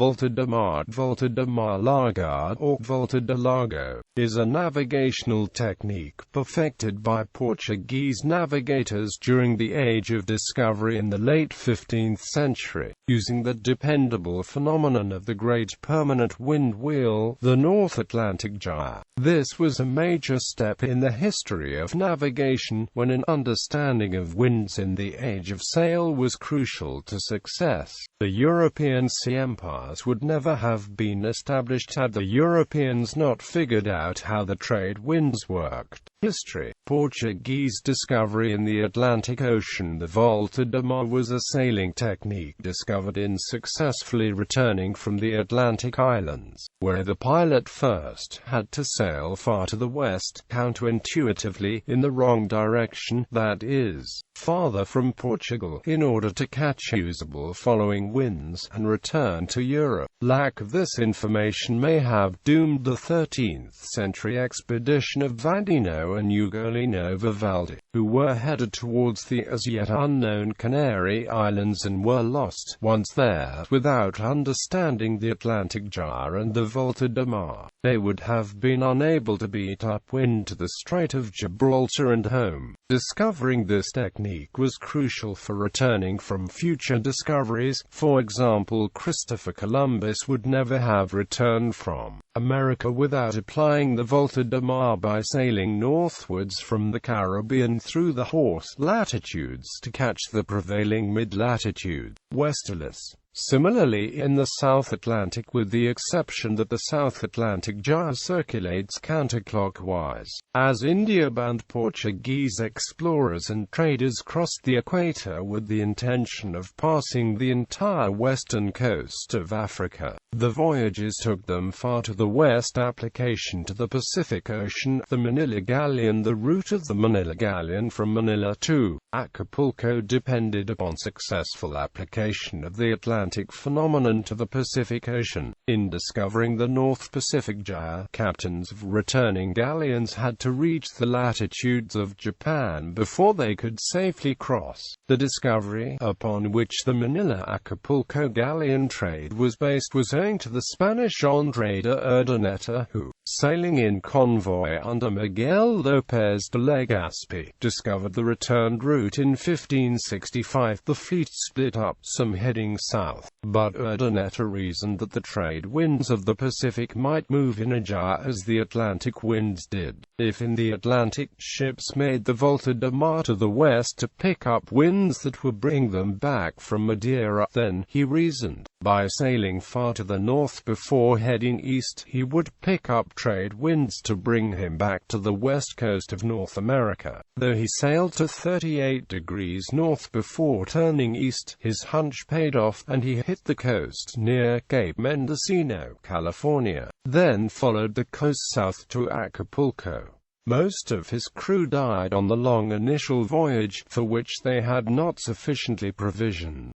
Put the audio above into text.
Volta do Mar, Volta do Mar largo, or Volta do Largo, is a navigational technique perfected by Portuguese navigators during the Age of Discovery in the late 15th century, using the dependable phenomenon of the Great Permanent Wind Wheel, the North Atlantic Gyre. This was a major step in the history of navigation, when an understanding of winds in the Age of Sail was crucial to success. The European sea empires would never have been established had the Europeans not figured out how the trade winds worked. History. Portuguese discovery in the Atlantic Ocean. The Volta do Mar was a sailing technique discovered in successfully returning from the Atlantic islands, where the pilot first had to sail far to the west, counterintuitively, in the wrong direction, that is, farther from Portugal, in order to catch usable following winds, and return to Europe. Lack of this information may have doomed the 13th century expedition of Vadino and Ugolino Vivaldi, who were headed towards the as yet unknown Canary Islands and were lost, once there, without understanding the Atlantic Gyre and the Volta do Mar. They would have been unable to beat upwind to the Strait of Gibraltar and home. Discovering this technique was crucial for returning from future discoveries. For example, Christopher Columbus would never have returned from America without applying the Volta do Mar by sailing northwards from the Caribbean through the horse latitudes to catch the prevailing mid-latitude westerlies. Similarly, in the South Atlantic, with the exception that the South Atlantic Gyre circulates counterclockwise. As India-bound Portuguese explorers and traders crossed the equator with the intention of passing the entire western coast of Africa, the voyages took them far to the west. Application to the Pacific Ocean. The Manila Galleon. The route of the Manila Galleon from Manila to Acapulco depended upon successful application of the Atlantic phenomenon to the Pacific Ocean. In discovering the North Pacific Gyre, captains of returning galleons had to reach the latitudes of Japan before they could safely cross. The discovery, upon which the Manila-Acapulco galleon trade was based, was owing to the Spanish André de Urdaneta, who, sailing in convoy under Miguel López de Legazpi, discovered the returned route in 1565. The fleet split up, some heading south, but Urdaneta reasoned that the trade winds of the Pacific might move in a gyre as the Atlantic winds did. If in the Atlantic, ships made the Volta do Mar to the west to pick up winds that would bring them back from Madeira, then, he reasoned, by sailing far to the north before heading east, he would pick up trade winds to bring him back to the west coast of North America. Though he sailed to 38 degrees north before turning east, his hunch paid off, and he hit the coast near Cape Mendocino, California, then followed the coast south to Acapulco. Most of his crew died on the long initial voyage, for which they had not sufficiently provisioned.